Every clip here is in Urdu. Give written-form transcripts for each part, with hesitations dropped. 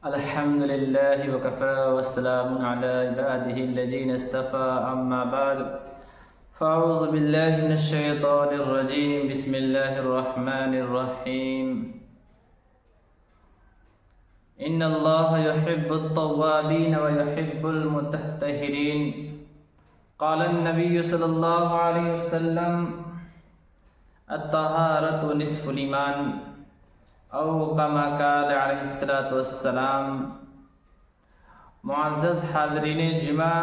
الحمد لله وكفى والسلام على عباده الذين اصطفى أما بعد فأعوذ بالله من الشيطان الرجيم بسم الله الرحمن الرحيم إن الله يحب التوابين ويحب المتطهرين قال النبي صلى الله عليه وسلم الطهارة نصف الإيمان او کما قال علیہ الصلوۃ والسلام۔ معزز حاضرین جمعہ،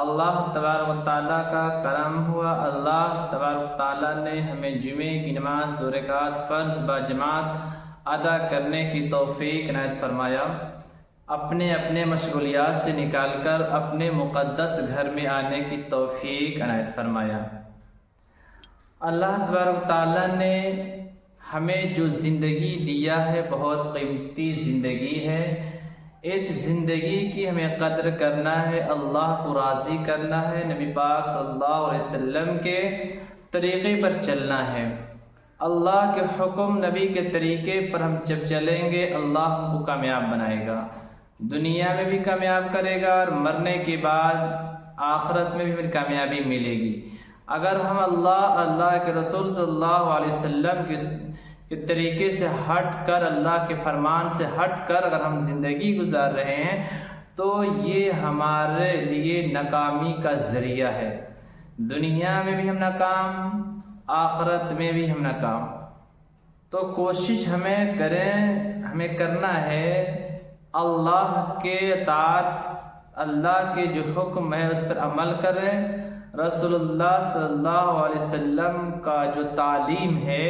اللہ تبارک و تعالیٰ کا کرم ہوا، اللہ تبارک و تعالیٰ نے ہمیں جمعے کی نماز 2 رکعت فرض باجماعت ادا کرنے کی توفیق عنایت فرمایا، اپنے اپنے مشغولیات سے نکال کر اپنے مقدس گھر میں آنے کی توفیق عنایت فرمایا۔ اللہ تبارک و تعالیٰ نے ہمیں جو زندگی دیا ہے بہت قیمتی زندگی ہے، اس زندگی کی ہمیں قدر کرنا ہے، اللہ کو راضی کرنا ہے، نبی پاک صلی اللہ علیہ وسلم کے طریقے پر چلنا ہے۔ اللہ کے حکم نبی کے طریقے پر ہم جب چلیں گے اللہ ہم کو کامیاب بنائے گا، دنیا میں بھی کامیاب کرے گا اور مرنے کے بعد آخرت میں بھی ہمیں کامیابی ملے گی۔ اگر ہم اللہ کے رسول صلی اللہ علیہ وسلم کے طریقے سے ہٹ کر، اللہ کے فرمان سے ہٹ کر اگر ہم زندگی گزار رہے ہیں تو یہ ہمارے لیے ناکامی کا ذریعہ ہے، دنیا میں بھی ہم ناکام، آخرت میں بھی ہم ناکام۔ تو کوشش ہمیں کرنا ہے اللہ کے اطاعت، اللہ کے جو حکم ہے اس پر عمل کریں، رسول اللہ صلی اللہ علیہ وسلم کا جو تعلیم ہے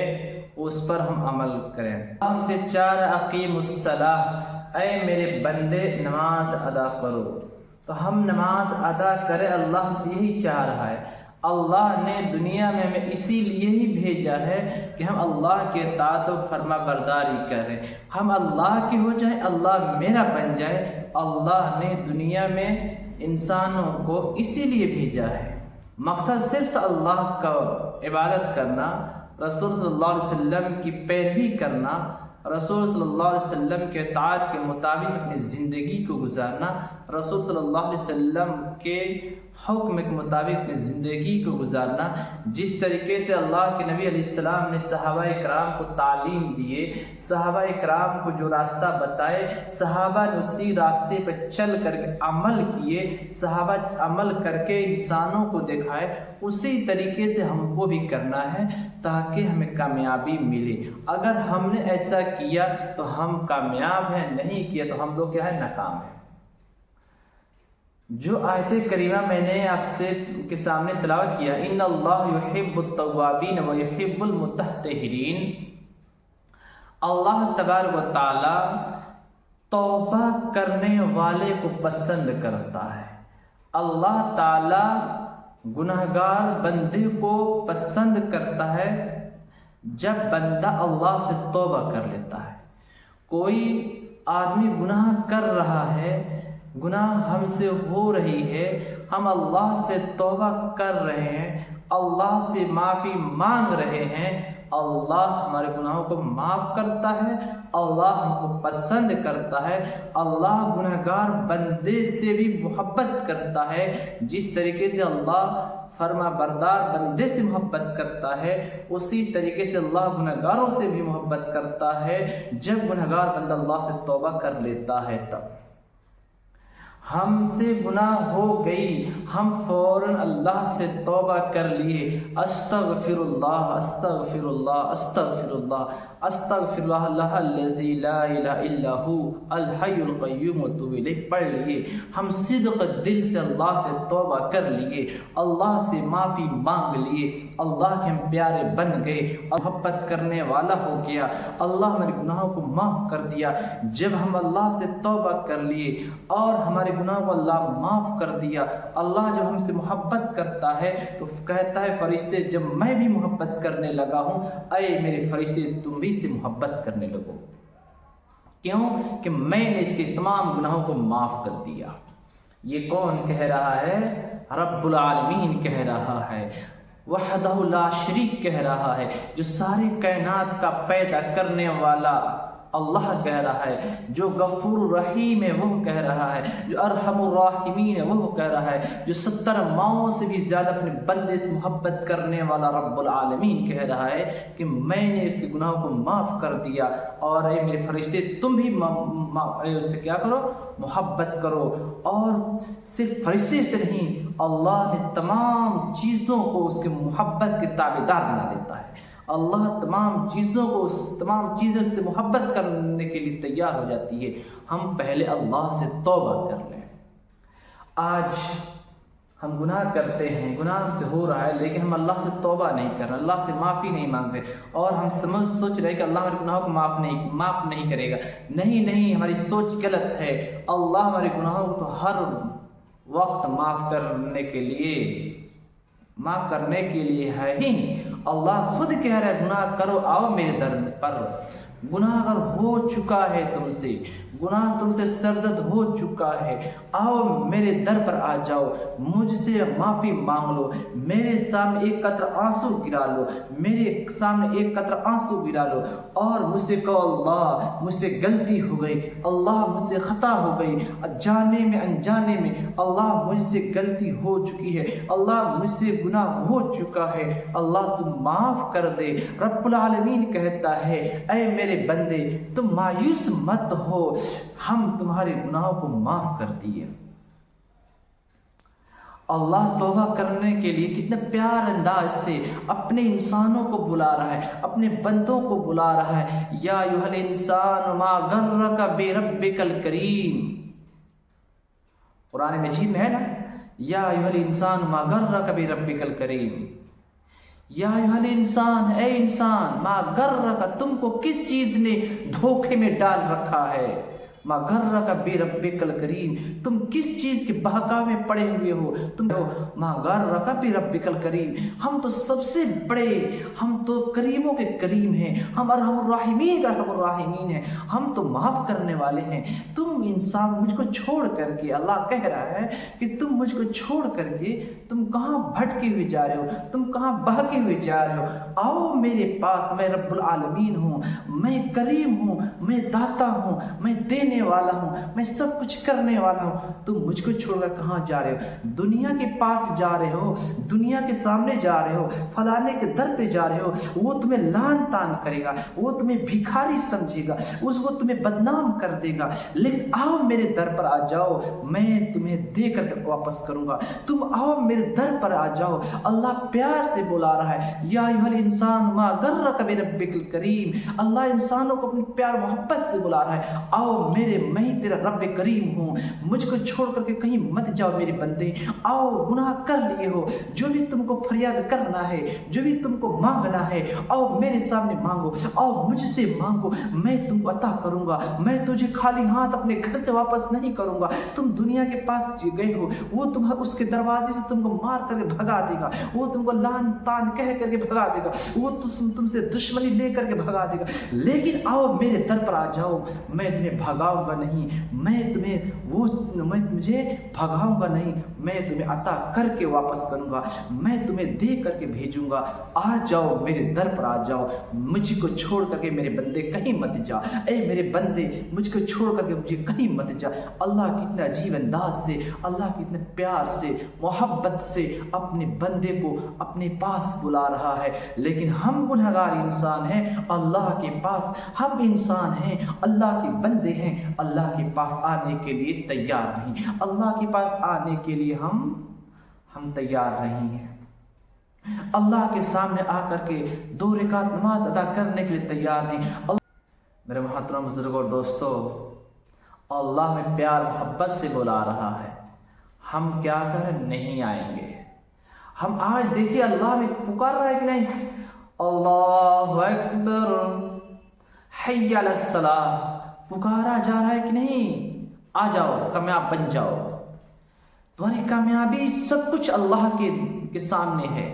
اس پر ہم عمل کریں۔ ہم سے 4 اقیم الصلاۃ، اے میرے بندے نماز ادا کرو، تو ہم نماز ادا کریں، اللہ ہم سے یہی چاہ رہا ہے۔ اللہ نے دنیا میں ہمیں اسی لیے ہی بھیجا ہے کہ ہم اللہ کے اطاعت و فرما برداری کریں، ہم اللہ کے ہو جائیں، اللہ میرا بن جائے۔ اللہ نے دنیا میں انسانوں کو اسی لیے بھیجا ہے، مقصد صرف اللہ کا عبادت کرنا، رسول صلی اللہ علیہ وسلم کی پیروی کرنا، رسول صلی اللہ علیہ وسلم کے اطاعت کے مطابق اپنی زندگی کو گزارنا، رسول صلی اللہ علیہ وسلم کے حکم کے مطابق اپنی زندگی کو گزارنا۔ جس طریقے سے اللہ کے نبی علیہ السلام نے صحابہ کرام کو تعلیم دیے، صحابہ کرام کو جو راستہ بتائے، صحابہ نے اسی راستے پہ چل کر کے عمل کیے، صحابہ عمل کر کے انسانوں کو دکھائے، اسی طریقے سے ہم کو بھی کرنا ہے تاکہ ہمیں کامیابی ملے۔ اگر ہم نے ایسا کیا تو ہم کامیاب ہیں، نہیں کیا تو ہم لوگ کیا ہے، ناکام ہیں۔ جو آیت کریمہ میں نے آپ کے سامنے تلاوت کیا، ان اللہ یحب التوابین ویحب المتطہرین، اللہ تبارک و تعالی توبہ کرنے والے کو پسند کرتا ہے۔ اللہ تعالی گناہگار بندے کو پسند کرتا ہے جب بندہ اللہ سے توبہ کر لیتا ہے۔ کوئی آدمی گناہ کر رہا ہے، گناہ ہم سے ہو رہی ہے، ہم اللہ سے توبہ کر رہے ہیں، اللہ سے معافی مانگ رہے ہیں، اللہ ہمارے گناہوں کو معاف کرتا ہے، اللہ ہم کو پسند کرتا ہے، اللہ گنہگار بندے سے بھی محبت کرتا ہے، جس طریقے سے اللہ فرما بردار بندے سے محبت کرتا ہے اسی طریقے سے اللہ گنہگاروں سے بھی محبت کرتا ہے۔ جب گنہگار بندہ اللہ سے توبہ کر لیتا ہے تب ہم سے گناہ ہو گئی، ہم فوراً اللہ سے توبہ کر لیے، استغفر اللہ استغفر اللہ استغفر اللہ استغفر اللہ الذی لا الہ الا ہو الحی القیوم واتوب الیہ پڑھ لیے، ہم صدق دل سے اللہ سے توبہ کر لیے، اللہ سے معافی مانگ لیے، اللہ کے ہم پیارے بن گئے، محبت کرنے والا ہو گیا، اللہ ہمارے گناہوں کو معاف کر دیا۔ جب ہم اللہ سے توبہ کر لیے اور ہمارے گناہوں کو اللہ معاف کر دیا، اللہ جب ہم سے محبت کرتا ہے تو کہتا ہے فرشتے جب میں بھی محبت کرنے لگا ہوں، اے میرے فرشتے تم بھی سے محبت کرنے لگو، کیوں کہ میں نے اس کے تمام گناہوں کو معاف کر دیا۔ یہ کون کہہ رہا ہے؟ رب العالمین کہہ رہا ہے، وحدہ لا شریک کہہ رہا ہے، جو ساری کائنات کا پیدا کرنے والا اللہ کہہ رہا ہے، جو غفور رحیم ہے وہ کہہ رہا ہے، جو ارحم الراحمین ہے وہ کہہ رہا ہے، جو 70 ماؤں سے بھی زیادہ اپنے بندے سے محبت کرنے والا رب العالمین کہہ رہا ہے کہ میں نے اس کے گناہوں کو معاف کر دیا، اور اے میرے فرشتے تم بھی اس سے کیا کرو، محبت کرو۔ اور صرف فرشتے سے نہیں، اللہ نے تمام چیزوں کو اس کے محبت کے تابعدار بنا دیتا ہے۔ اللہ تمام چیزوں کو، تمام چیزوں سے محبت کرنے کے لیے تیار ہو جاتی ہے۔ ہم پہلے اللہ سے توبہ کر لیں۔ آج ہم گناہ کرتے ہیں، گناہ ہم سے ہو رہا ہے، لیکن ہم اللہ سے توبہ نہیں کر رہے، اللہ سے معافی نہیں مانگ رہے، اور ہم سوچ رہے کہ اللہ ہمارے گناہوں کو معاف نہیں کرے گا۔ نہیں، ہماری سوچ غلط ہے۔ اللہ ہمارے گناہوں کو تو ہر وقت معاف کرنے کے لیے ہے ہی۔ اللہ خود کہہ رہا ہے گناہ کرو، آؤ میرے در پر۔ گناہ اگر ہو چکا ہے تم سے، گناہ تم سے سرزد ہو چکا ہے، آؤ میرے در پر آ جاؤ، مجھ سے معافی مانگ لو، میرے سامنے ایک قطرہ آنسو گرا لو، اور مجھ سے کہو اللہ مجھ سے غلطی ہو گئی، اللہ مجھ سے خطا ہو گئی، جانے میں انجانے میں اللہ مجھ سے غلطی ہو چکی ہے، اللہ مجھ سے گناہ ہو چکا ہے، اللہ تم معاف کر دے۔ رب العالمین کہتا ہے اے میرے بندے تم مایوس مت ہو، ہم تمہارے گناہوں کو معاف کر دیے۔ اللہ توبہ کرنے کے لیے کتنے پیار انداز سے اپنے انسانوں کو بلا رہا ہے، اپنے بندوں کو بلا رہا ہے۔ یا ایھا الانسان ما غرک بربک الکریم، قرآن مجید میں ہے نا، یا ایھا الانسان ما غرک بربک الکریم، یا ایھا الانسان، اے انسان، ما غرک، تم کو کس چیز نے دھوکے میں ڈال رکھا ہے، ما غرک بربک الکریم، تم کس چیز کے بہکاوے میں پڑے ہوئے ہو، تم ما غرک بربک الکریم، ہم تو سب سے بڑے، ہم تو کریموں کے کریم ہیں، ہم ارحم الراحمین کا ارحم الراحمین ہیں، ہم تو معاف کرنے والے ہیں۔ تم انسان مجھ کو چھوڑ کر کے، اللہ کہہ رہا ہے کہ تم مجھ کو چھوڑ کر کے تم کہاں بھٹکے ہوئے جا رہے ہو، تم کہاں بہکے ہوئے جا رہے ہو، آؤ میرے پاس، میں رب العالمین ہوں، میں کریم ہوں، میں داتا ہوں، میں دینے والا ہوں، میں سب کچھ کرنے والا ہوں۔ تم مجھ کو چھوڑ کر کہاں جا رہے ہو؟ دنیا کے پاس جا رہے ہو، دنیا کے سامنے جا رہے ہو، فلانے کے در پہ جا رہے ہو، وہ تمہیں لعن طعن کرے گا، وہ تمہیں بھکاری سمجھے گا، وہ تمہیں بدنام کر دے گا، لیکن آؤ میرے در پر آ جاؤ، میں تمہیں دے کر واپس کروں گا، تم آؤ میرے در پر آ جاؤ۔ اللہ پیار سے بلا رہا ہے، یا ایھا الانسان ما غرک بربک الکریم، اللہ انسانوں کو اپنی پیار محبت سے بلا رہا ہے، آؤ میں ہی تیرا رب کریم ہوں، مجھ کو چھوڑ کر کے کہیں مت جاؤ میرے بندے، آؤ گناہ کر لیے ہو، جو بھی تم کو فریاد کرنا ہے، جو بھی تم کو مانگنا ہے، آؤ میرے سامنے مانگو، آؤ مجھ سے مانگو، میں تم کو عطا کروں گا، میں تجھے خالی ہاتھ اپنے گھر سے واپس نہیں کروں گا۔ تم دنیا کے پاس گئے ہو، وہ اس کے دروازے سے تم کو مار کر کے بھگا دے گا، وہ تم کو لعن طعن کہہ کر کے بھگا دے گا، وہ تم سے دشمنی لے کر کے بھگا دے گا، لیکن آؤ میرے در پر آ جاؤ، میں تمہیں بھگاؤں گا نہیں، میں تجھے بھگاؤں گا نہیں، میں تمہیں عطا کر کے واپس کروں گا، میں تمہیں دے کر کے بھیجوں گا، آ جاؤ میرے در پر آ جاؤ، مجھ کو چھوڑ کر کے میرے بندے کہیں مت جا، اے میرے بندے مجھ کو چھوڑ کر کے مجھے کہیں مت جا۔ اللہ کتنا عجیب انداز سے، اللہ کتنے پیار سے، محبت سے اپنے بندے کو اپنے پاس بلا رہا ہے، لیکن ہم گنہگار انسان ہیں، اللہ کے پاس ہم انسان ہیں، اللہ کے بندے ہیں، اللہ کے پاس آنے کے لیے تیار نہیں، اللہ کے پاس آنے کے لیے ہم تیار نہیں ہیں، اللہ کے سامنے آ کر کے 2 رکعت نماز ادا کرنے کے لیے تیار نہیں۔ میرے محترم بزرگ اور دوستو، اللہ میں پیار محبت سے بلا رہا ہے، ہم کیا کریں؟ نہیں آئیں گے۔ ہم آج دیکھیے اللہ میں پکار رہا ہے کہ نہیں، اللہ اکبر، حی علی الصلاۃ، پکارا جا رہا ہے کہ نہیں، آ جاؤ کامیاب بن جاؤ۔ تمہاری کامیابی سب کچھ اللہ کے سامنے ہے،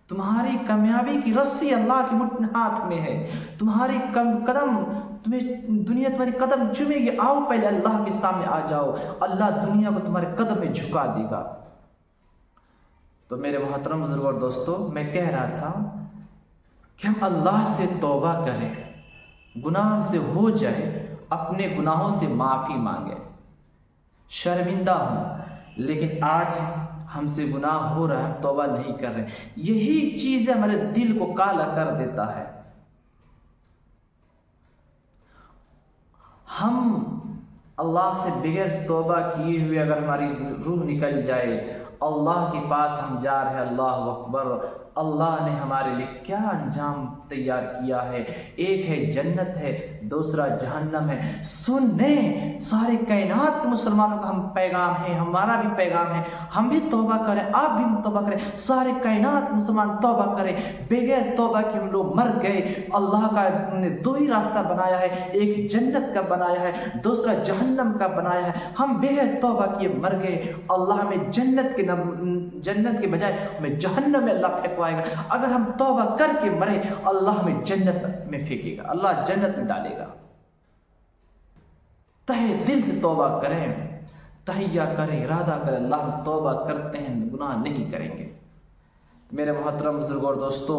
تمہاری کامیابی کی رسی اللہ کے ہاتھ میں ہے، تمہاری قدم دنیا تمہاری قدم چومے گی، آؤ پہلے اللہ کے سامنے آ جاؤ، اللہ دنیا کو تمہارے قدم میں جھکا دے گا۔ تو میرے محترم بزرگ اور دوستو، میں کہہ رہا تھا کہ ہم اللہ سے توبہ کریں، گناہ ہم سے ہو جائے، اپنے گناہوں سے معافی مانگے، شرمندہ ہوں لیکن آج ہم سے گناہ ہو رہا ہے، ہم توبہ نہیں کر رہے، یہی چیزیں ہمارے دل کو کالا کر دیتا ہے۔ ہم اللہ سے بغیر توبہ کیے ہوئے اگر ہماری روح نکل جائے، اللہ کے پاس ہم جا رہے ہیں، اللہ اکبر، اللہ نے ہمارے لیے کیا انجام تیار کیا ہے، ایک ہے جنت ہے، دوسرا جہنم ہے۔ سنیں سارے کائنات کے مسلمانوں کا ہم پیغام ہے، ہمارا بھی پیغام ہے، ہم بھی توبہ کریں، آپ بھی توبہ کریں، سارے کائنات مسلمان توبہ کریں۔ بغیر توبہ کے ہم لوگ مر گئے۔ اللہ کا نے دو ہی راستہ بنایا ہے، ایک جنت کا بنایا ہے، دوسرا جہنم کا بنایا ہے۔ ہم بغیر توبہ کیے مر گئے، اللہ ہمیں جنت کے بجائے ہمیں جہنم میں اللہ پھینکوائے گا۔ اگر ہم توبہ کر کے مرے، اللہ ہمیں جنت میں پھینکے گا، اللہ جنت میں ڈالے گا۔ تہہ دل سے توبہ کریں، تہیہ کریں، ارادہ کریں، اللہ ہم توبہ کرتے ہیں، گناہ نہیں کریں گے۔ میرے محترم بزرگوں اور دوستو،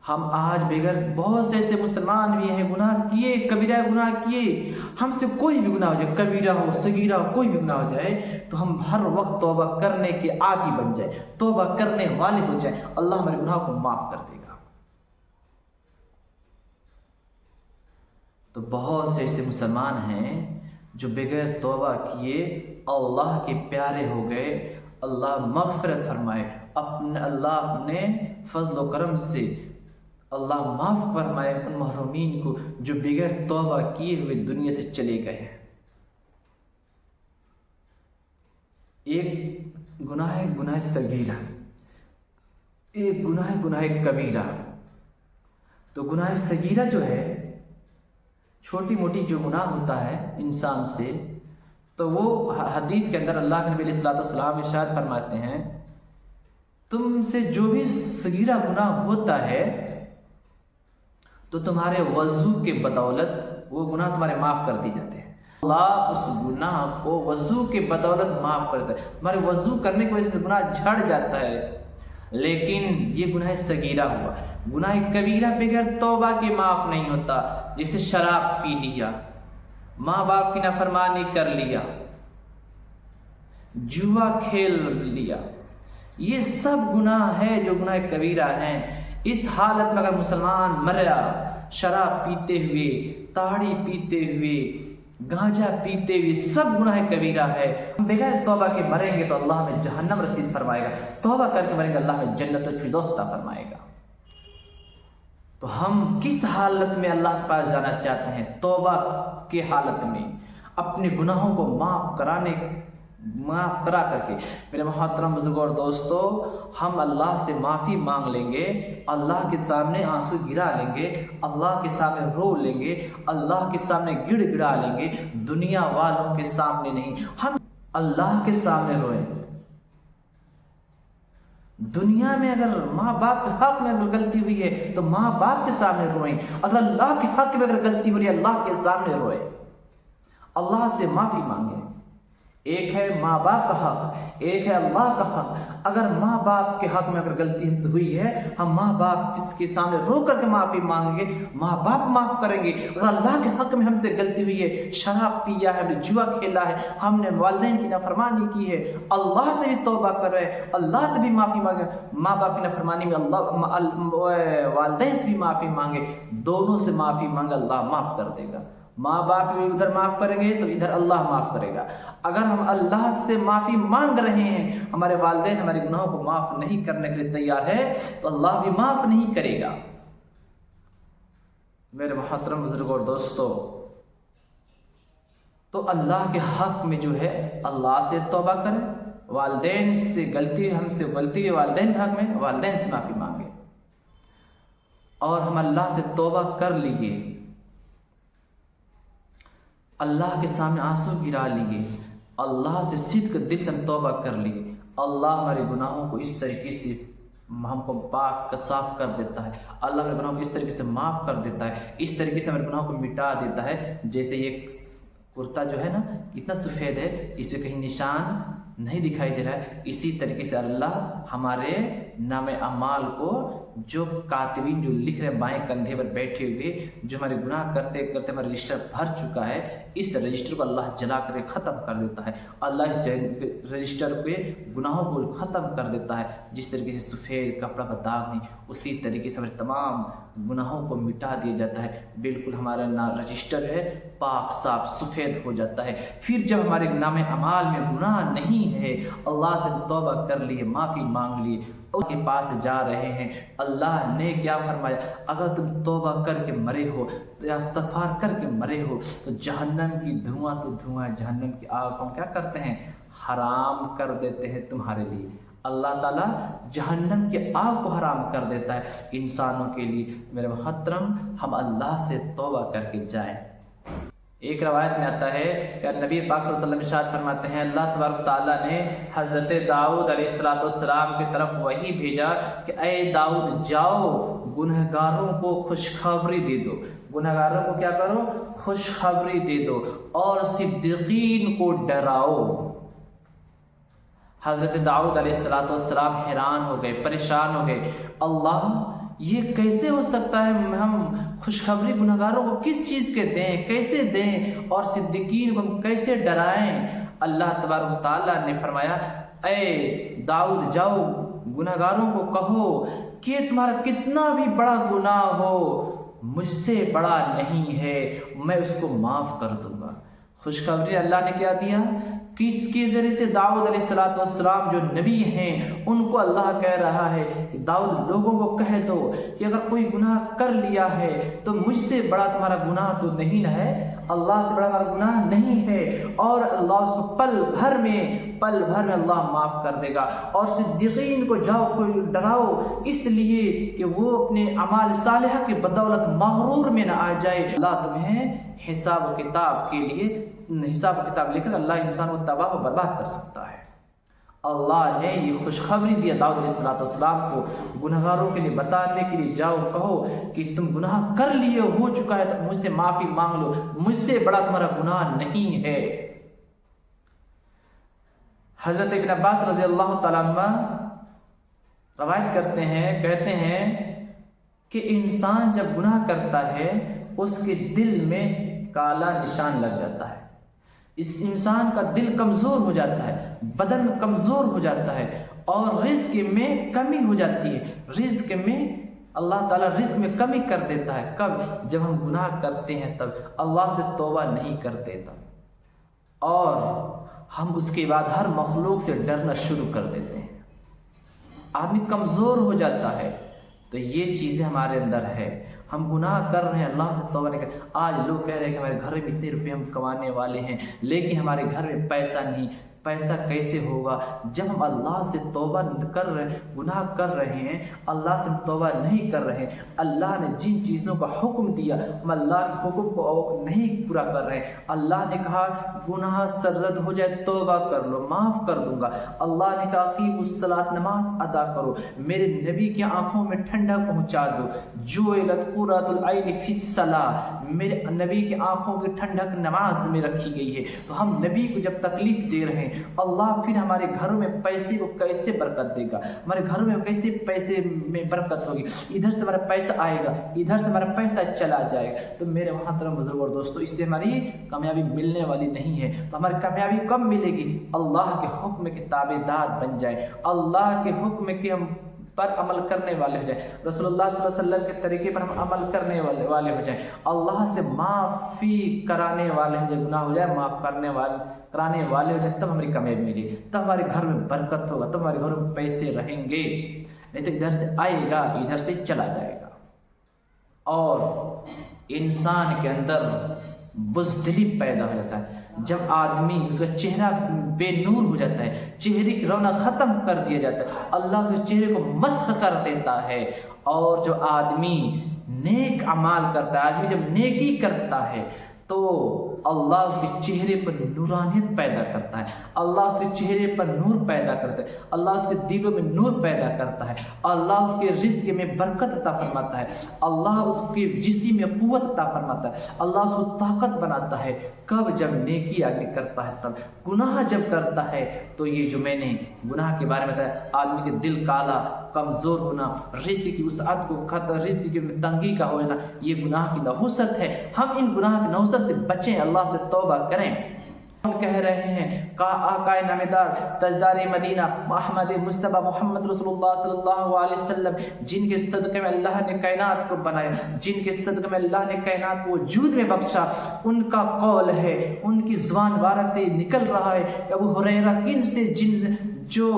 ہم آج بغیر بہت سے ایسے مسلمان بھی ہیں، گناہ کیے، کبیرہ گناہ کیے، ہم سے کوئی بھی گناہ ہو جائے، کبیرہ ہو، صغیرہ ہو، کوئی بھی گناہ ہو جائے تو ہم ہر وقت توبہ کرنے کے عادی بن جائیں، توبہ کرنے والے ہو جائیں، اللہ ہمارے گناہ کو معاف کر دے گا۔ تو بہت سے ایسے مسلمان ہیں جو بغیر توبہ کیے اللہ کے پیارے ہو گئے، اللہ مغفرت فرمائے، اللہ اپنے فضل و کرم سے اللہ معاف فرمائے ان محرومین کو جو بغیر توبہ کیے ہوئے دنیا سے چلے گئے ہیں۔ ایک گناہ ہے گناہ صغیرہ، ایک گناہ کبیرہ۔ تو گناہ صغیرہ جو ہے، چھوٹی موٹی جو گناہ ہوتا ہے انسان سے، تو وہ حدیث کے اندر اللہ کے نبی علیہ الصلوۃ والسلام ارشاد فرماتے ہیں، تم سے جو بھی صغیرہ گناہ ہوتا ہے تو تمہارے وضو کے بدولت وہ گناہ تمہارے معاف کر دی جاتے ہیں۔ اللہ اس گناہ کو وضو کے بدولت معاف کرتا ہے، تمہارے وضو کرنے کی وجہ سے گناہ جھڑ جاتا ہے۔ لیکن یہ گناہ صغیرہ ہوا، گناہ کبیرہ بغیر توبہ کے معاف نہیں ہوتا، جیسے شراب پی لیا، ماں باپ کی نافرمانی کر لیا، جوا کھیل لیا، یہ سب گناہ ہے جو گناہ کبیرہ ہیں۔ اس حالت میں اگر مسلمان مرا شراب پیتے ہوئے، تاڑی پیتے ہوئے، گانجا پیتے ہوئے، سب گناہ کبیرہ ہے، ہم بغیر توبہ کے مریں گے تو اللہ ہمیں جہنم رسید فرمائے گا، توبہ کر کے مریں گے اللہ ہمیں جنت الفردوس عطا فرمائے گا۔ تو ہم کس حالت میں اللہ کے پاس جانا چاہتے ہیں؟ توبہ کے حالت میں، اپنے گناہوں کو معاف کرا کر کے۔ میرے محترم بزرگوں اور دوستو، ہم اللہ سے معافی مانگ لیں گے، اللہ کے سامنے آنسو گرا لیں گے، اللہ کے سامنے رو لیں گے، اللہ کے سامنے گڑ گڑا لیں گے، دنیا والوں کے سامنے نہیں، ہم اللہ کے سامنے روئیں۔ دنیا میں اگر ماں باپ کے حق میں اگر غلطی ہوئی ہے تو ماں باپ کے سامنے روئیں، اگر اللہ کے حق میں اگر غلطی ہوئی ہے اللہ کے سامنے روئیں، اللہ سے معافی مانگیں۔ ایک ہے ماں باپ کا حق، ایک ہے اللہ کا حق۔ اگر ماں باپ کے حق میں اگر غلطی ہم سے ہوئی ہے، ہم ماں باپ کے سامنے رو کر کے معافی مانگیں گے، ماں باپ معاف کریں گے۔ اگر اللہ کے حق میں ہم سے غلطی ہوئی ہے، شراب پیا ہے، ہم نے جوا کھیلا ہے، ہم نے والدین کی نافرمانی کی ہے، اللہ سے بھی توبہ کریں، اللہ سے بھی معافی مانگیں، ماں باپ کی نافرمانی میں والدین سے بھی معافی مانگے، دونوں سے معافی مانگے، اللہ معاف کر دے گا۔ ماں باپ بھی ادھر معاف کریں گے تو ادھر اللہ معاف کرے گا۔ اگر ہم اللہ سے معافی مانگ رہے ہیں، ہمارے والدین ہمارے گناہوں کو معاف نہیں کرنے کے لیے تیار ہے، تو اللہ بھی معاف نہیں کرے گا۔ میرے محترم بزرگوں اور دوستو، تو اللہ کے حق میں جو ہے اللہ سے توبہ کریں، والدین سے غلطی ہم سے غلطی ہے والدین کے حق میں، والدین سے معافی مانگیں، اور ہم اللہ سے توبہ کر لیے، اللہ کے سامنے آنسو گرا لیے، اللہ سے صدق دل سے ہم توبہ کر لیے، اللہ ہمارے گناہوں کو اس طریقے سے ہم کو پاک صاف کر دیتا ہے، اللہ ہمارے گناہوں کو اس طریقے سے معاف کر دیتا ہے، اس طریقے سے ہمارے گناہوں کو مٹا دیتا ہے۔ جیسے یہ کرتا جو ہے نا اتنا سفید ہے، اس پہ کہیں نشان نہیں دکھائی دے رہا ہے، اسی طریقے سے اللہ ہمارے نام اعمال کو جو کاتبین جو لکھ رہے ہیں بائیں کندھے پر بیٹھے ہوئے، جو ہمارے گناہ کرتے کرتے ہمارا رجسٹر بھر چکا ہے، اس رجسٹر کو اللہ جلا کر ختم کر دیتا ہے۔ اللہ اس رجسٹر کے گناہوں کو ختم کر دیتا ہے، جس طریقے سے سفید کپڑا پر داغ نہیں، اسی طریقے سے ہمارے تمام گناہوں کو مٹا دیا جاتا ہے، بالکل ہمارا رجسٹر ہے پاک صاف سفید ہو جاتا ہے۔ پھر جب ہمارے نام اعمال میں گناہ نہیں ہے، اللہ سے توبہ کر لیے، معافی مانگ لیے، اس کے پاس جا رہے ہیں، اللہ نے کیا فرمایا؟ اگر تم توبہ کر کے مرے ہو یا استغفار کر کے مرے ہو تو جہنم کی دھواں تو دھواں، جہنم کی آگ کو کیا کرتے ہیں؟ حرام کر دیتے ہیں تمہارے لیے۔ اللہ تعالیٰ جہنم کے آگ کو حرام کر دیتا ہے انسانوں کے لیے۔ میرے محترم، ہم اللہ سے توبہ کر کے جائیں۔ ایک روایت میں آتا ہے کہ نبی پاک صلی اللہ علیہ وسلم ارشاد فرماتے ہیں، اللہ تبارک تعالیٰ نے حضرت داؤد علیہ السلام کی طرف وحی بھیجا کہ اے داؤد جاؤ گنہگاروں کو خوشخبری دے دو، گنہگاروں کو کیا کرو؟ خوشخبری دے دو، اور صدیقین کو ڈراؤ۔ حضرت داؤد علیہ السلام حیران ہو گئے، پریشان ہو گئے، اللہ یہ کیسے ہو سکتا ہے؟ ہم خوشخبری گنہگاروں کو کس چیز کے دیں، کیسے دیں، اور صدیقین کو ہم کیسے ڈرائیں؟ اللہ تبارک و تعالیٰ نے فرمایا، اے داؤد جاؤ گنہگاروں کو کہو کہ تمہارا کتنا بھی بڑا گناہ ہو مجھ سے بڑا نہیں ہے، میں اس کو معاف کر دوں گا۔ خوشخبری اللہ نے کیا دیا؟ کس کے ذریعے سے؟ داؤد علیہ السلام جو نبی ہیں ان کو اللہ کہہ رہا ہے کہ داؤد لوگوں کو کہہ دو کہ اگر کوئی گناہ کر لیا ہے تو مجھ سے بڑا تمہارا گناہ تو نہیں ہے، اللہ سے بڑا ہمارا گناہ نہیں ہے، اور اللہ اس کو پل بھر میں اللہ معاف کر دے گا۔ اور صدیقین کو جاؤ کوئی ڈراؤ، اس لیے کہ وہ اپنے اعمال صالحہ کی بدولت مغرور میں نہ آ جائے۔ اللہ تمہیں حساب و کتاب کے لیے حساب و کتاب لے کر اللہ انسان کو تباہ و برباد کر سکتا ہے۔ اللہ نے یہ خوشخبری دیا داؤد علیہ السلام کو گنہگاروں کے لیے بتانے کے لیے، جاؤ کہو کہ تم گناہ کر لیے ہو چکا ہے تو مجھ سے معافی مانگ لو، مجھ سے بڑا تمہارا گناہ نہیں ہے۔ حضرت ابن عباس رضی اللہ تعالیٰ عنہ روایت کرتے ہیں، کہتے ہیں کہ انسان جب گناہ کرتا ہے اس کے دل میں کالا نشان لگ جاتا ہے، اس انسان کا دل کمزور ہو جاتا ہے، بدن کمزور ہو جاتا ہے، اور رزق میں کمی ہو جاتی ہے۔ رزق میں اللہ تعالیٰ رزق میں کمی کر دیتا ہے، کب؟ جب ہم گناہ کرتے ہیں تب، اللہ سے توبہ نہیں کرتے تب، اور ہم اس کے بعد ہر مخلوق سے ڈرنا شروع کر دیتے ہیں، آدمی کمزور ہو جاتا ہے۔ تو یہ چیزیں ہمارے اندر ہے، ہم گناہ کر رہے ہیں، اللہ سے توبہ نہیں کر۔ آج لوگ کہہ رہے ہیں کہ ہمارے گھر میں اتنے روپے ہم کمانے والے ہیں، لیکن ہمارے گھر میں پیسہ نہیں۔ پیسہ کیسے ہوگا جب ہم اللہ سے توبہ کر رہے ہیں، گناہ کر رہے ہیں، اللہ سے توبہ نہیں کر رہے ہیں، اللہ نے جن چیزوں کا حکم دیا ہم اللہ کے حکم کو نہیں پورا کر رہے ہیں۔ اللہ نے کہا گناہ سرزد ہو جائے توبہ کر لو، معاف کر دوں گا۔ اللہ نے کہا اقیموا الصلاۃ، نماز ادا کرو، میرے نبی کی آنکھوں میں ٹھنڈک پہنچا دو، جعلت قرۃ العین فی الصلاۃ، میرے نبی کی آنکھوں کی ٹھنڈک نماز میں رکھی گئی ہے۔ تو ہم نبی کو جب تکلیف دے رہے ہیں، اللہ پھر ہمارے گھروں میں پیسے کو کیسے برکت دے گا؟ ہمارے گھروں میں کیسے پیسے میں برکت ہوگی؟ ادھر سے ہمارا پیسہ آئے گا، ادھر سے ہمارا پیسہ چلا جائے گا۔ تو میرے محترم بزرگ اور دوستو، اس سے ہماری کامیابی ملنے والی نہیں ہے۔ تو ہماری کامیابی کب ملے گی؟ اللہ کے حکم کے تابع دار بن جائے، اللہ کے حکم کے ہم پر عمل کرنے والے ہو جائیں، رسول اللہ صلی اللہ علیہ وسلم کے طریقے پر ہم عمل کرنے والے ہو جائیں، اللہ سے معافی کرانے والے ہو جائیں، گناہ ہو جائے معاف کرانے والے ہو جائیں، تب ہماری کامیابی ملے گی، تب ہمارے گھر میں برکت ہوگا، تب ہمارے گھروں میں پیسے رہیں گے۔ نہیں تو ادھر سے آئے گا ادھر سے چلا جائے گا، اور انسان کے اندر بزدلی پیدا ہو جاتا ہے۔ جب آدمی اس کا چہرہ بے نور ہو جاتا ہے، چہرے کی رونق ختم کر دیا جاتا ہے، اللہ اس چہرے کو مسخ کر دیتا ہے۔ اور جب آدمی نیک اعمال کرتا ہے، آدمی جب نیکی کرتا ہے تو اللہ اس کے چہرے پر نورانیت پیدا کرتا ہے، اللہ اس کے چہرے پر نور پیدا کرتا ہے، اللہ اس کے دلوں میں نور پیدا کرتا ہے، اللہ اس کے رزق میں برکت عطا فرماتا ہے، اللہ اس کے جسم میں قوت عطا فرماتا ہے، اللہ اس کو طاقت بناتا ہے۔ کب؟ جب نیکی آدمی کرتا ہے تب۔ گناہ جب کرتا ہے تو یہ جو میں نے گناہ کے بارے میں بتایا، آدمی کے دل کالا، کمزور ہونا، رزق کی وسعت کو رزق کی تنگی کا ہونا، یہ گناہ کی نحوست ہے۔ ہم ان گناہ کی نحوست سے بچیں، اللہ سے توبہ کریں۔ ہم کہہ رہے ہیں کہ آقا نامدار تاجدار مدینہ محمد مصطفیٰ محمد رسول اللہ صلی اللہ علیہ وسلم، جن کے صدقے میں اللہ نے کائنات کو بنایا، جن کے صدقے میں اللہ نے کائنات کو وجود میں بخشا، ان کا قول ہے، ان کی زبان مبارک سے نکل رہا ہے کہ ابو ہریرہ کن سے جن جو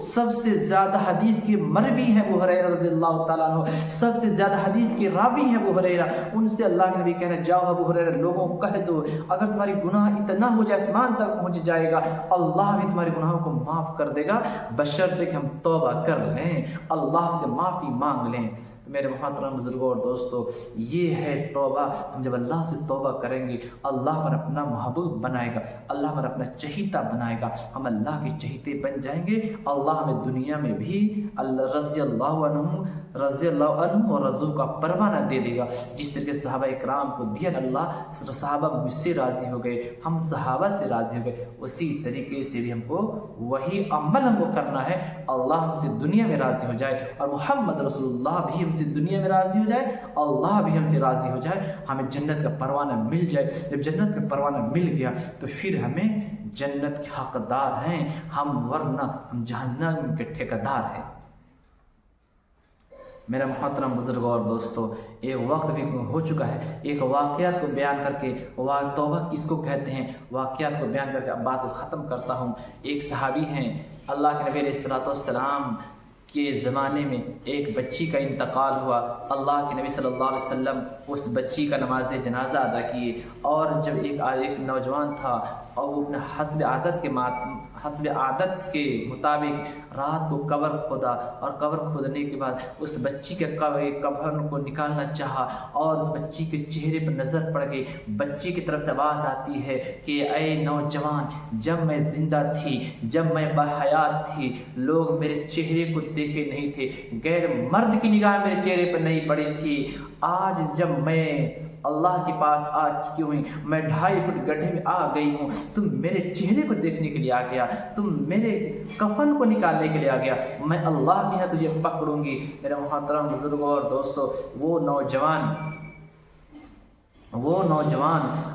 سب سے زیادہ حدیث کے مروی ہیں ابو ہریرہ رضی اللہ تعالیٰ عنہ، سب سے زیادہ حدیث کے راوی ہیں ابو ہریرہ، ان سے اللہ کے نبی کہہ رہے جاؤ ابو ہریرہ لوگوں کو کہہ دو اگر تمہاری گناہ اتنا ہو جائے آسمان تک پہنچ جائے گا، اللہ بھی تمہارے گناہوں کو معاف کر دے گا، بشرطے کہ ہم توبہ کر لیں، اللہ سے معافی مانگ لیں۔ میرے محترم بزرگوں اور دوستو، یہ ہے توبہ۔ ہم جب اللہ سے توبہ کریں گے، اللہ ہمیں اپنا محبوب بنائے گا، اللہ ہمیں اپنا چہیتا بنائے گا، ہم اللہ کے چہیتے بن جائیں گے۔ اللہ ہمیں دنیا میں بھی رضی اللہ عنہ اور رضو کا پروانہ دے دے گا، جس طریقے صحابہ اکرام کو دیا اللہ، صحابہ مجھ سے راضی ہو گئے، ہم صحابہ سے راضی ہو گئے، اسی طریقے سے بھی ہم کو وہی عمل ہم کو کرنا ہے، اللہ ہم سے دنیا میں راضی ہو جائے اور محمد رسول اللہ بھی ہم سے دنیا میں راضی ہو جائے، اللہ بھی ہم سے راضی ہو جائے، ہمیں جنت کا پروانہ مل جائے۔ جب جنت کا پروانہ مل گیا تو پھر ہمیں جنت کے حقدار ہیں ہم، ورنہ ہم جہنم کے ٹھیکیدار ہیں۔ میرا محترم بزرگوں اور دوستو، ایک وقت بھی ہو چکا ہے، ایک واقعات کو بیان کر کے، توبہ اس کو کہتے ہیں، واقعات کو بیان کر کے اب بات کو ختم کرتا ہوں۔ ایک صحابی ہیں، اللہ کے نبی علیہ السلام کے زمانے میں ایک بچی کا انتقال ہوا، اللہ کے نبی صلی اللہ علیہ وسلم اس بچی کا نماز جنازہ ادا کیے، اور جب ایک نوجوان تھا اور وہ اپنے حسب عادت کے مطابق رات کو قبر کھودا، اور قبر کھودنے کے بعد اس بچی کے کفن کو نکالنا چاہا، اور اس بچی کے چہرے پر نظر پڑ گئی، بچی کی طرف سے آواز آتی ہے کہ اے نوجوان، جب میں زندہ تھی، جب میں باحیات تھی، لوگ میرے چہرے کو دیکھے نہیں تھے، غیر مرد کی نگاہ میرے چہرے پر نہیں پڑی تھی، آج جب میں اللہ کے پاس آ چکی ہوئی، میں 2.5 فٹ گڈھے میں آ گئی ہوں، تم میرے چہرے کو دیکھنے کے لیے آ گیا، تم میرے کفن کو نکالنے کے لیے آ گیا، میں اللہ کے یہاں تجھے پکڑوں گی۔ میرے محترم بزرگوں اور دوستو، وہ نوجوان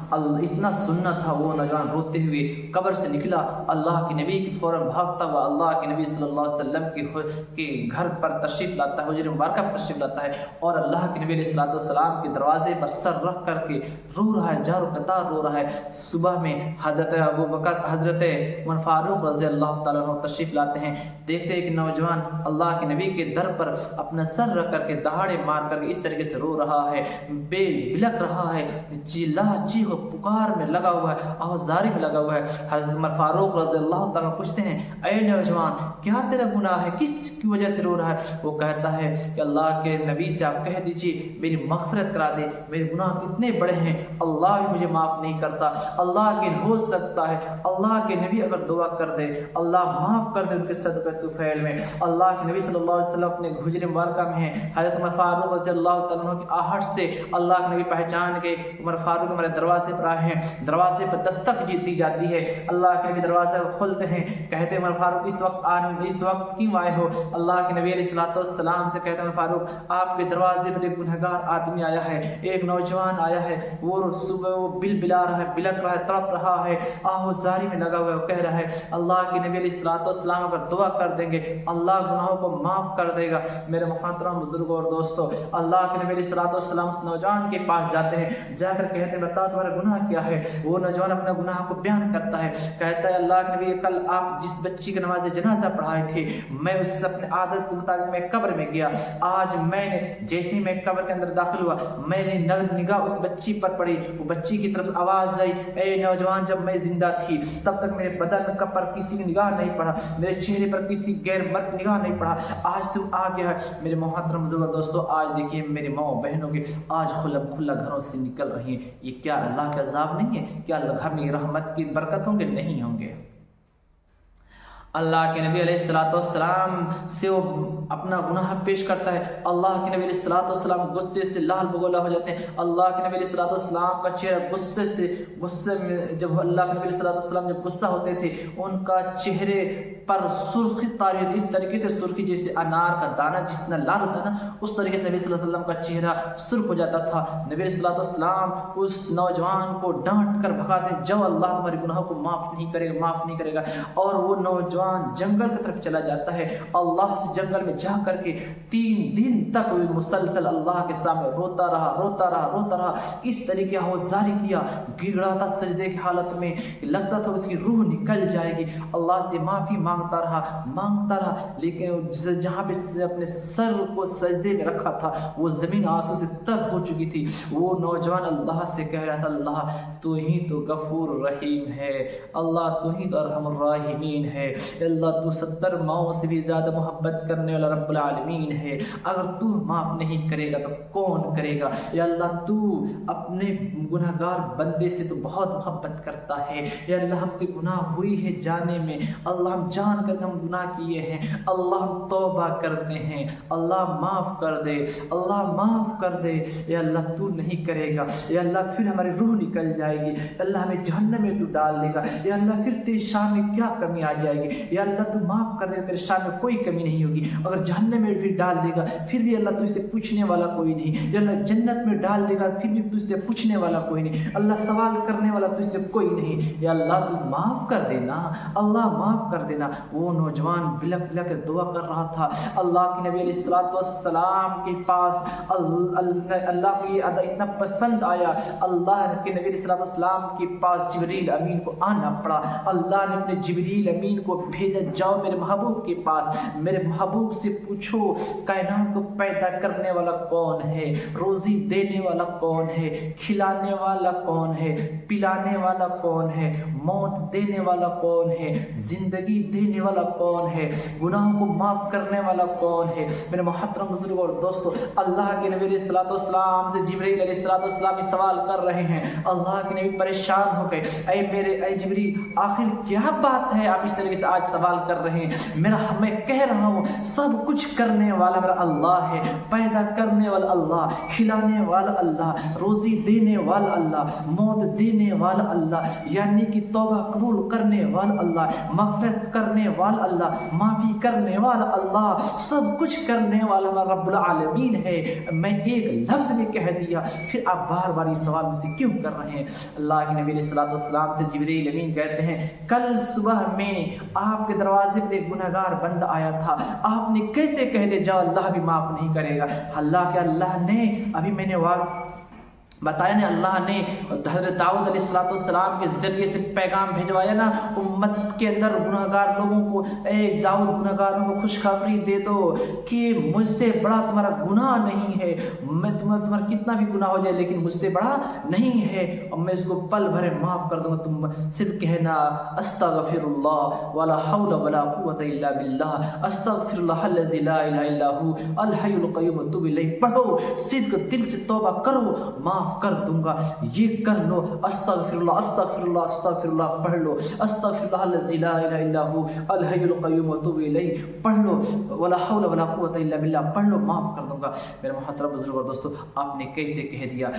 اتنا سننا تھا، وہ نوجوان روتے ہوئے قبر سے نکلا، اللہ کے نبی کی فوراً بھاگتا ہوا اللہ کے نبی صلی اللہ علیہ وسلم کے گھر پر تشریف لاتا ہے، حجر مبارکہ پر تشریف لاتا ہے، اور اللہ کے نبی علیہ السلام کے دروازے پر سر رکھ کر کے رو رہا ہے، جار و قطار رو رہا ہے۔ صبح میں حضرت ابوبکر، حضرت عمر فاروق رضی اللہ تعالیٰ عنہ تشریف لاتے ہیں، دیکھتے ہیں کہ نوجوان اللہ کے نبی کے در پر اپنا سر رکھ کر کے دہاڑے مار کر کے اس طریقے سے رو رہا ہے، بلک رہا ہے، چیخ پکار میں لگا ہوا ہے، آوازاری میں لگا ہوا ہے۔ حضرت عمر فاروق رضی اللہ تعالیٰ پوچھتے ہیں اے نوجوان، کیا تیرا گناہ ہے، کس کی وجہ سے رو رہا ہے؟ وہ کہتا ہے کہ اللہ کے نبی سے آپ کہہ دیجئے میری مغفرت کرا دے، میرے گناہ اتنے بڑے ہیں، اللہ بھی مجھے معاف نہیں کرتا، اللہ کے ہو سکتا ہے اللہ کے نبی اگر دعا کر دے اللہ معاف کر دے ان کے صدقہ طفیل میں۔ اللہ کے نبی صلی اللہ علیہ وسلم اپنے حجر مبارکہ میں ہیں، حضرت عمر فاروق رضی اللہ تعالیٰ عنہ کی آہٹ سے اللہ کے نبی پہچان کے عمر فاروق ہمارے دروازے پر آئے ہیں، دروازے پر دستک دی جاتی ہے، اللہ کے نبی دروازے کو کھولتے ہیں، کہتے ہیں عمر فاروق اس وقت کیوں آئے ہو؟ اللہ کے نبی علیہ السلام سے کہتے ہیں عمر فاروق آپ کے دروازے پر ایک گنہگار آدمی آیا ہے، ایک نوجوان آیا ہے، وہ صبح وہ بلا رہا ہے، بلک رہا ہے، تڑپ رہا ہے، آہوزاری میں لگا ہوا ہے، وہ کہہ رہا ہے اللہ کے نبی علیہ السلام اگر دعا کر دیں گے اللہ گناہوں کو معاف کر دے گا۔ میرے محترم بزرگوں اور دوستو، اللہ کے نبی علیہ السلام اس نوجوان کے پاس جاتے ہیں، جا کر کہتے ہیں بتا تمہارا گناہ کیا ہے؟ وہ نوجوان اپنا گناہ کو بیان کرتا ہے، کہتا ہے اللہ کے نبی کل آپ جس بچی کا نماز جنازہ پڑھائے تھے، میں اس سے اپنے عادت کے مطابق میں قبر میں گیا، آج میں نے جیسے میں قبر کے اندر داخل ہوا میں نے نگاہ اس بچی پر پڑی، وہ بچی کی طرف آواز آئی اے نوجوان جب میں زندہ تھی تب تک میرے بدن پر کسی کی نگاہ نہیں پڑا، میرے چہرے پر کسی غیر مرد کی نگاہ نہیں پڑا، آج تم آ گیا ہے۔ میرے محترم بزرگوں دوستو، آج دیکھیے میرے ماں بہنوں کے آج کھلا گھروں سے نکل رہی ہیں، یہ کیا اللہ اللہ کے عذاب نہیں ہے؟ کیا گھر میں رحمت کی برکت ہوں گے؟ نہیں ہوں گے۔ اللہ کے نبی علیہ الصلوۃ والسلام سے وہ اپنا گناہ پیش کرتا ہے، اللہ کے نبی علیہ الصلوۃ والسلام غصے سے لال بگولا ہو جاتے ہیں۔ اللہ کے نبی علیہ الصلوۃ والسلام کا چہرہ غصے میں جب اللہ کے نبی علیہ الصلوۃ والسلام جب غصہ ہوتے تھے ان کا چہرے پر سرخی طاری ہوتی، اس طریقے سے سرخی جیسے انار کا دانہ جتنا لال ہوتا ہے نا، اس طریقے سے نبی صلی اللہ علیہ وسلم کا چہرہ سرخ ہو جاتا تھا۔ نبی علیہ الصلوۃ والسلام اس نوجوان کو ڈانٹ کر بھگاتے، جو اللہ تمہارے گناہوں کو معاف نہیں کرے گا، اور وہ نوجوان جنگل کی طرف چلا جاتا ہے۔ اللہ سے جنگل میں جا کر کے 3 دن تک وہ مسلسل اللہ کے سامنے روتا رہا، اس طریقے آوازاری کیا، گڑ رہا تھا سجدے کی حالت میں، لگتا تھا اس کی روح نکل جائے گی، اللہ سے معافی مانگتا رہا، لیکن جہاں پہ اپنے سر کو سجدے میں رکھا تھا وہ زمین آنسو سے تر ہو چکی تھی۔ وہ نوجوان اللہ سے کہہ رہا تھا، اللہ تو ہی تو غفور رحیم ہے، اللہ تو ہی تو ارحم الراحمین ہے، اللہ تو 70 ماؤں سے بھی زیادہ محبت کرنے والا رب العالمین ہے، اگر تو معاف نہیں کرے گا تو کون کرے گا؟ یا اللہ تو اپنے گناہگار بندے سے تو بہت محبت کرتا ہے، یا اللہ ہم سے گناہ ہوئی ہے جانے میں، اللہ ہم جان کر ہم گناہ کیے ہیں، اللہ ہم توبہ کرتے ہیں، اللہ معاف کر دے، اللہ معاف کر دے۔ یا اللہ تو نہیں کرے گا، یا اللہ پھر ہماری روح نکل جائے گی، اللہ ہمیں جہنم میں تو ڈال دے گا، یا اللہ پھر تیری شان میں کیا کمی آ جائے گی؟ یا اللہ تو معاف کر دے، تیرے شان میں کوئی کمی نہیں ہوگی، اگر جہنم میں بھی ڈال دے گا پھر بھی اللہ تجھ سے پوچھنے والا کوئی نہیں، یا اللہ جنت میں ڈال دے گا پھر بھی تجھ سے پوچھنے والا کوئی نہیں، اللہ سوال کرنے والا تجھ سے کوئی نہیں، یا اللہ تو معاف کر دینا، اللہ معاف کر دینا۔ وہ نوجوان بلک بلک دعا کر رہا تھا، اللہ کے نبی علیہ الصلوۃ والسلام کے پاس اللہ کو یہ ادا اتنا پسند آیا، اللہ کے نبی علیہ الصلوۃ والسلام کے پاس جبریل امین کو آنا پڑا، اللہ نے اپنے جبریل امین کو بھیجا، جاؤ میرے محبوب کے پاس، میرے محبوب سے پوچھو کائنات کو پیدا کرنے والا کون ہے، روزی دینے والا کون ہے، کھلانے والا کون ہے، پلانے والا کون ہے، موت دینے والا کون ہے، زندگی دینے والا کون ہے، گناہوں کو معاف کرنے والا کون ہے۔ میرے محترم بزرگ اور دوستو، اللہ کے نبی علیہ الصلوۃ والسلام سے جبریل علیہ الصلوۃ والسلام سوال کر رہے ہیں، اللہ کے نبی پریشان ہو گئے، اے جبریل آخر کیا بات ہے آپ اس طریقے سے آج سوال کر رہے ہیں؟ میں کہہ رہا ہوں سب کچھ کرنے والا میرا اللہ ہے، پیدا کرنے والا اللہ، کھلانے والا اللہ، روزی دینے والا اللہ، موت دینے والا اللہ، یعنی کہ توبہ قبول کرنے والا اللہ، مغفرت کرنے والا اللہ، معافی کرنے والا اللہ، سب کچھ کرنے والا ہمارا رب العالمین ہے۔ میں ایک لفظ میں کہہ دیا، پھر آپ بار بار یہ سوال مجھ سے کیوں کر رہے ہیں؟ اللہ کے نبی علیہ الصلوۃ والسلام سے جبریل امین کہتے ہیں، کل صبح میں آپ کے دروازے پہ ایک گنہگار بندہ آیا تھا، آپ نے کیسے کہہ دے جاؤ اللہ بھی معاف نہیں کرے گا؟ اللہ نے ابھی میں نے بتایا نا، اللہ نے حضرت داؤد علیہ السلام کے ذریعے سے پیغام بھیجوایا نا امت کے اندر گنہگار لوگوں کو، اے داؤد گنہگاروں کو خوشخبری دے دو کہ مجھ سے بڑا تمہارا گناہ نہیں ہے، میں تمہارا کتنا بھی گناہ ہو جائے لیکن مجھ سے بڑا نہیں ہے، اور میں اس کو پل بھرے معاف کر دوں گا، تم صرف کہنا استغفر اللہ ولا حول ولا قوت الا باللہ، استغفر اللہ الذی لا الہ الا هو الحی القیوم واتوب الیہ، پڑھو صدق دل سے توبہ کرو، معاف کر دوں گا، یہ کر لو، استغفر اللہ استغفر اللہ استغفر اللہ پڑھ لو، استغفر اللہ الذی لا الہ الا هو الحی القیوم واتوب الیہ پڑھ لو، ولا حول ولا قوت الا باللہ پڑھ لو، معاف کر دوں گا۔ میرے محترم بزرگ اور دوستو، آپ نے کیسے کہہ دیا؟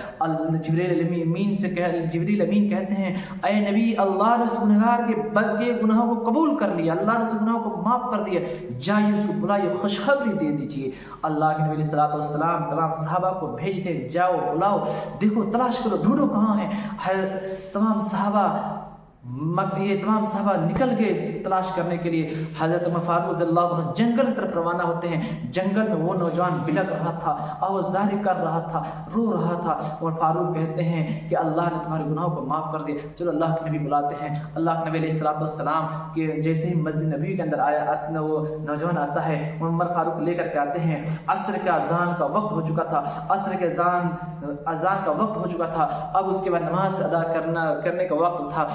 جبریل امین کہتے ہیں، اے نبی اللہ نے اس گنہگار کے گناہوں کو قبول کر لیا، اللہ نے اس گناہوں کو معاف کر دیا، جائیے اس کو بلائیے، خوشخبری دے دیجیے۔ اللہ کے نبی علیہ الصلوۃ والسلام تمام صحابہ کو بھیجتے، جاؤ بلاؤ، دیکھو تلاش کرو، ڈھونڈو کہاں ہے۔ تمام صحابہ نکل گئے تلاش کرنے کے لیے۔ حضرت عمر فاروق رضی اللہ عنہ جنگل کی طرف روانہ ہوتے ہیں۔ جنگل میں وہ نوجوان بلک رہا تھا، آوازاری کر رہا تھا، رو رہا تھا۔ عمر فاروق کہتے ہیں کہ اللہ نے تمہارے گناہوں کو معاف کر دیا، چلو اللہ کے نبی بلاتے ہیں۔ اللہ کے نبی علیہ الصلوۃ والسلام کے جیسے ہی مسجد نبوی کے اندر آیا، وہ نوجوان آتا ہے، عمر فاروق لے کر کے آتے ہیں۔ عصر کے اذان کا وقت ہو چکا تھا، عصر کے اذان کا وقت ہو چکا تھا، اب اس کے بعد نماز ادا کرنے کا وقت تھا۔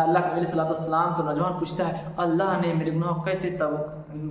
اللہ کے نبی صلی اللہ علیہ وسلم سے نوجوان پوچھتا ہے، اللہ نے میرے گناہ کیسے